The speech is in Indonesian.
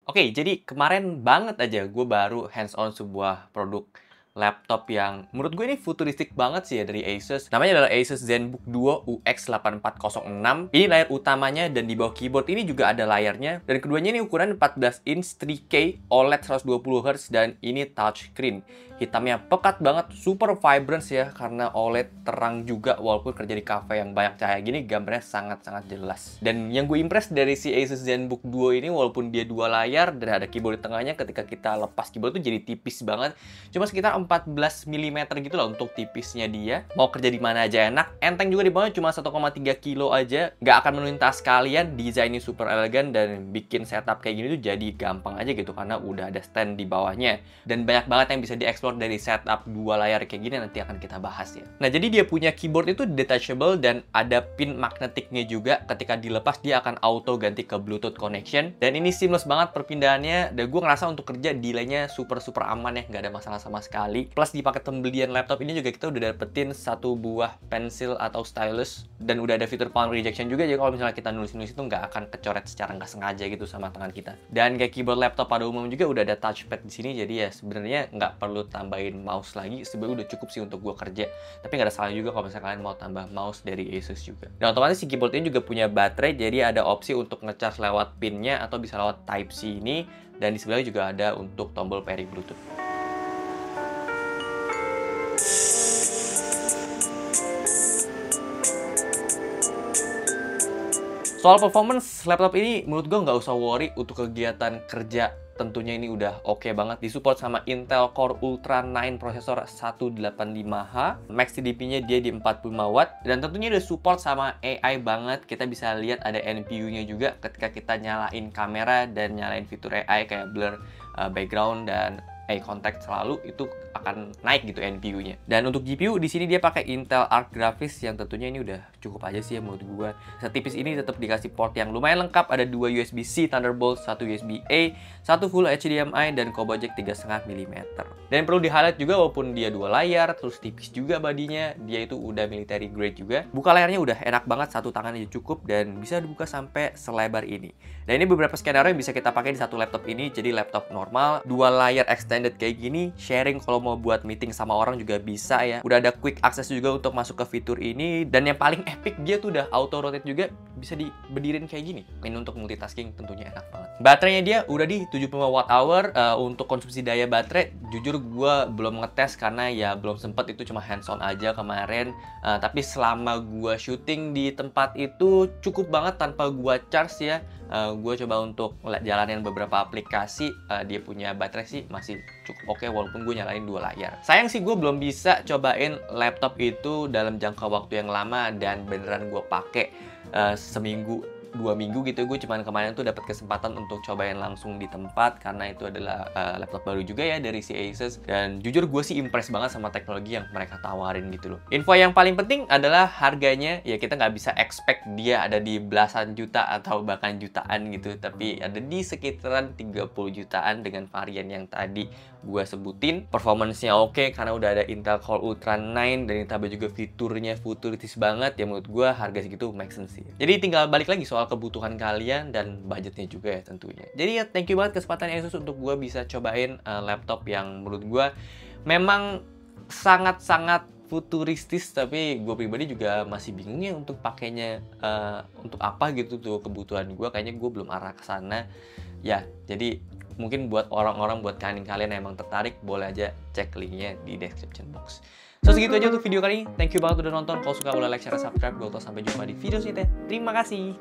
Oke, jadi kemarin banget aja gue baru hands on sebuah produk laptop yang menurut gue ini futuristik banget sih ya dari Asus. Namanya adalah Asus ZenBook Duo UX8406. Ini layar utamanya dan di bawah keyboard ini juga ada layarnya. Dan keduanya ini ukuran 14 inch 3K OLED 120Hz dan ini touchscreen. Hitamnya pekat banget, super vibrant ya karena OLED terang juga walaupun kerja di cafe yang banyak cahaya gini gambarnya sangat-sangat jelas. Dan yang gue impress dari si Asus ZenBook Duo ini walaupun dia dua layar dan ada keyboard di tengahnya, ketika kita lepas keyboard tuh jadi tipis banget. Cuma sekitar 14 mm gitu lah untuk tipisnya dia. Mau kerja di mana aja enak. Enteng juga di bawahnya cuma 1,3 kilo aja. Nggak akan menuntas kalian. Desainnya super elegan dan bikin setup kayak gini tuh jadi gampang aja gitu karena udah ada stand di bawahnya. Dan banyak banget yang bisa dieksplor dari setup dua layar kayak gini, nanti akan kita bahas ya. Nah, jadi dia punya keyboard itu detachable dan ada pin magnetiknya juga. Ketika dilepas dia akan auto ganti ke Bluetooth connection. Dan ini seamless banget perpindahannya. Dan gue ngerasa untuk kerja delaynya super aman ya, nggak ada masalah sama sekali. Plus di paket pembelian laptop ini juga kita udah dapetin satu buah pensil atau stylus dan udah ada fitur palm rejection juga, jadi kalau misalnya kita nulis-nulis itu nggak akan kecoret secara nggak sengaja gitu sama tangan kita. Dan kayak keyboard laptop pada umum juga udah ada touchpad di sini, jadi ya sebenarnya nggak perlu tambahin mouse lagi, sebenarnya udah cukup sih untuk gua kerja. Tapi nggak ada salah juga kalau misalnya kalian mau tambah mouse dari Asus juga. Dan otomatis si keyboard ini juga punya baterai, jadi ada opsi untuk ngecas lewat pinnya atau bisa lewat Type-C ini. Dan di sebelahnya juga ada untuk tombol pairing Bluetooth. Soal performance, laptop ini menurut gue nggak usah worry untuk kegiatan kerja. Tentunya ini udah oke banget. Disupport sama Intel Core Ultra 9 prosesor 185H. Max TDP-nya dia di 45 watt. Dan tentunya udah support sama AI banget. Kita bisa lihat ada NPU-nya juga ketika kita nyalain kamera dan nyalain fitur AI kayak blur background dan eye contact selalu, itu akan naik gitu NPU-nya. Dan untuk GPU di sini dia pakai Intel Arc Graphics yang tentunya ini udah cukup aja sih ya menurut gua. Setipis ini tetap dikasih port yang lumayan lengkap, ada 2 USB-C Thunderbolt, 1 USB-A, 1 Full HDMI dan combo jack 3,5 mm. Dan perlu di-highlight juga walaupun dia dua layar, terus tipis juga bodinya, dia itu udah military grade juga. Buka layarnya udah enak banget, satu tangan aja cukup dan bisa dibuka sampai selebar ini. Dan ini beberapa skenario yang bisa kita pakai di satu laptop ini. Jadi laptop normal, dua layar extended kayak gini, sharing kalau mau buat meeting sama orang juga bisa ya. Udah ada quick access juga untuk masuk ke fitur ini. Dan yang paling epic, dia tuh udah auto rotate juga, bisa dibedirin kayak gini. Ini untuk multitasking tentunya enak banget. Baterainya dia udah di 75 watt hour. Untuk konsumsi daya baterai, jujur gue belum ngetes karena ya belum sempet, itu cuma hands on aja kemarin. Tapi selama gue syuting di tempat itu cukup banget tanpa gue charge ya. Gue coba untuk jalanin beberapa aplikasi, dia punya baterai sih masih cukup oke walaupun gue nyalain dua layar. Sayang sih gue belum bisa cobain laptop itu dalam jangka waktu yang lama dan beneran gue pakai seminggu 2 minggu gitu. Gue cuman kemarin tuh dapat kesempatan untuk cobain langsung di tempat karena itu adalah laptop baru juga ya dari si Asus. Dan jujur gue sih impress banget sama teknologi yang mereka tawarin gitu loh. Info yang paling penting adalah harganya. Ya kita nggak bisa expect dia ada di belasan juta atau bahkan jutaan gitu, tapi ada di sekitaran 30 jutaan dengan varian yang tadi gue sebutin. Performance-nya oke karena udah ada Intel Core Ultra 9 dan ditambah juga fiturnya futuristis banget. Ya menurut gue harga segitu make sense sih. Jadi tinggal balik lagi soal kebutuhan kalian dan budgetnya juga ya tentunya. Jadi ya thank you banget kesempatan Asus untuk gue bisa cobain laptop yang menurut gue memang sangat-sangat futuristis, tapi gue pribadi juga masih bingung ya untuk pakainya untuk apa gitu tuh kebutuhan gue. Kayaknya gue belum arah ke sana ya. Jadi mungkin buat orang-orang, buat kalian yang emang tertarik, boleh aja cek linknya di description box. So segitu aja untuk video kali ini. Thank you banget udah nonton. Kalau suka boleh like, share, subscribe. Gue sampai jumpa di video selanjutnya. Terima kasih.